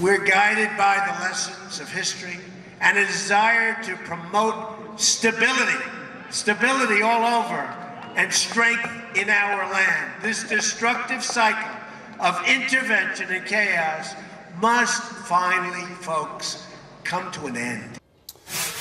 We're guided by the lessons of history and a desire to promote stability all over, and strength in our land. This destructive cycle of intervention and chaos must finally, folks, come to an end.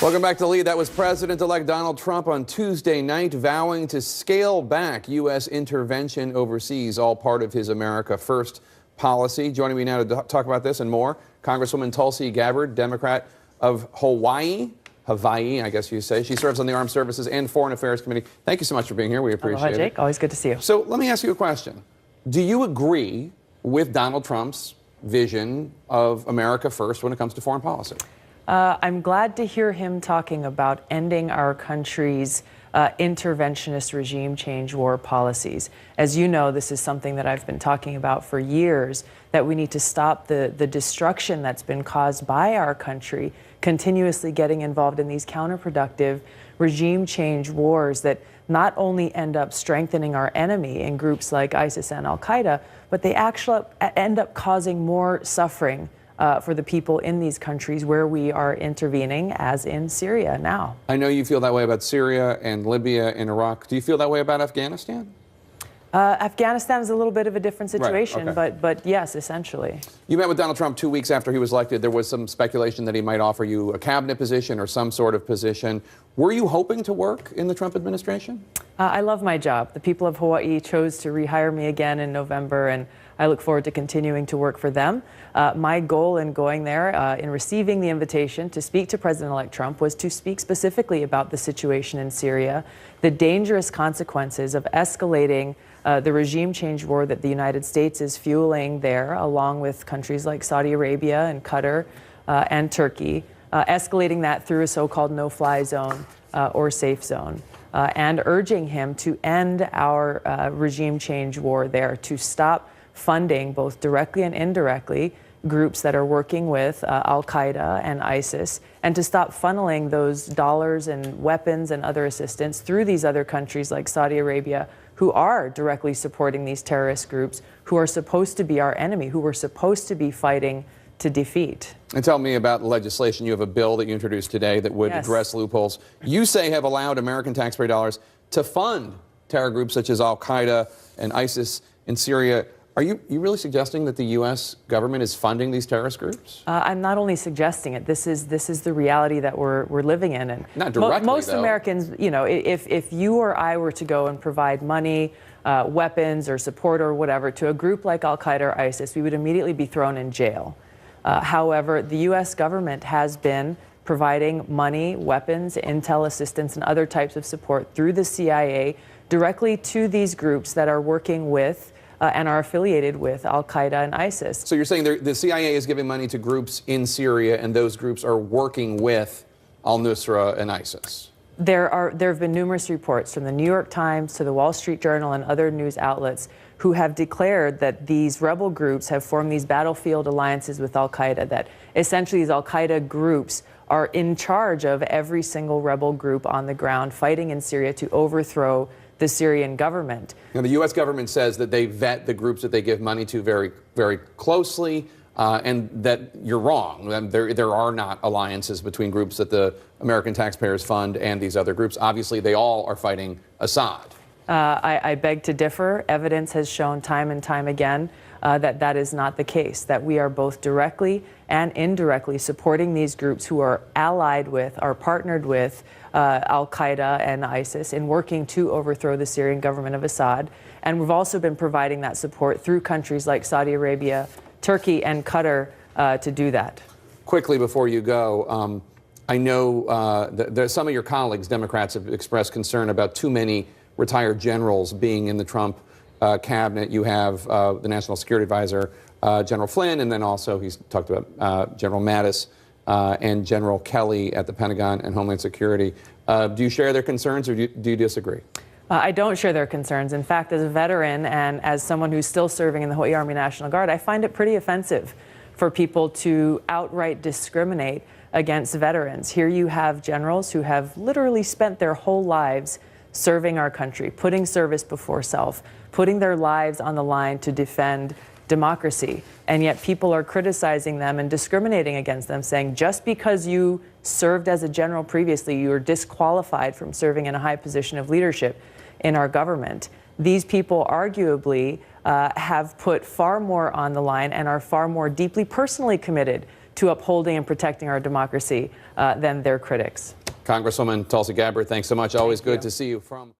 Welcome back to Lead. That was President-elect Donald Trump on Tuesday night vowing to scale back U.S. intervention overseas, all part of his America First policy. Joining me now to talk about this and more, Congresswoman Tulsi Gabbard, Democrat of Hawaii, I guess you say. She serves on the Armed Services and Foreign Affairs Committee. Thank you so much for being here. We appreciate it. Aloha, Jake. Always good to see you. So let me ask you a question. Do you agree with Donald Trump's vision of America First when it comes to foreign policy? I'm glad to hear him talking about ending our country's interventionist regime change war policies. As you know, this is something that I've been talking about for years, that we need to stop the destruction that's been caused by our country continuously getting involved in these counterproductive regime change wars that not only end up strengthening our enemy in groups like ISIS and Al-Qaeda, but they actually end up causing more suffering for the people in these countries where we are intervening, as in Syria now. I know you feel that way about Syria and Libya and Iraq. Do you feel that way about Afghanistan? Afghanistan is a little bit of a different situation, right, okay. but yes, essentially. You met with Donald Trump 2 weeks after he was elected. There was some speculation that he might offer you a cabinet position or some sort of position. Were you hoping to work in the Trump administration? I love my job. The people of Hawaii chose to rehire me again in November, and I look forward to continuing to work for them. My goal in going there, in receiving the invitation to speak to President-elect Trump, was to speak specifically about the situation in Syria, the dangerous consequences of escalating the regime change war that the United States is fueling there, along with countries like Saudi Arabia and Qatar and Turkey, escalating that through a so-called no-fly zone or safe zone, and urging him to end our regime change war there, to stop funding, both directly and indirectly, groups that are working with Al-Qaeda and ISIS, and to stop funneling those dollars and weapons and other assistance through these other countries like Saudi Arabia, who are directly supporting these terrorist groups, who are supposed to be our enemy, who we're supposed to be fighting to defeat. And tell me about legislation. You have a bill that you introduced today that would address loopholes you say have allowed American taxpayer dollars to fund terror groups such as Al-Qaeda and ISIS in Syria. Are you really suggesting that the U.S. government is funding these terrorist groups? I'm not only suggesting it. This is the reality that we're living in. And not directly, most though. Americans, you know, if you or I were to go and provide money, weapons, or support or whatever to a group like Al-Qaeda or ISIS, we would immediately be thrown in jail. However, the U.S. government has been providing money, weapons, intel assistance, and other types of support through the CIA directly to these groups that are working with and are affiliated with Al-Qaeda and ISIS. So you're saying the CIA is giving money to groups in Syria, and those groups are working with al-Nusra and ISIS? There have been numerous reports from the New York Times to the Wall Street Journal and other news outlets who have declared that these rebel groups have formed these battlefield alliances with Al-Qaeda, that essentially these Al-Qaeda groups are in charge of every single rebel group on the ground fighting in Syria to overthrow the Syrian government. Now, the U.S. government says that they vet the groups that they give money to very, very closely, and that you're wrong. There are not alliances between groups that the American taxpayers fund and these other groups. Obviously, they all are fighting Assad. I beg to differ. Evidence has shown time and time again that is not the case, that we are both directly and indirectly supporting these groups who are allied with, are partnered with Al-Qaeda and ISIS in working to overthrow the Syrian government of Assad. And we've also been providing that support through countries like Saudi Arabia, Turkey, and Qatar to do that. Quickly before you go, I know that some of your colleagues, Democrats, have expressed concern about too many retired generals being in the Trump cabinet. You have the National Security Advisor, General Flynn, and then also he's talked about General Mattis and General Kelly at the Pentagon and Homeland Security. Do you share their concerns, or do you disagree? I don't share their concerns. In fact, as a veteran and as someone who's still serving in the Hawaii Army National Guard, I find it pretty offensive for people to outright discriminate against veterans. Here you have generals who have literally spent their whole lives serving our country, putting service before self, putting their lives on the line to defend democracy. And yet people are criticizing them and discriminating against them, saying just because you served as a general previously, you are disqualified from serving in a high position of leadership in our government. These people arguably have put far more on the line and are far more deeply personally committed to upholding and protecting our democracy than their critics. Congresswoman Tulsi Gabbard, thanks so much. Always good to see you from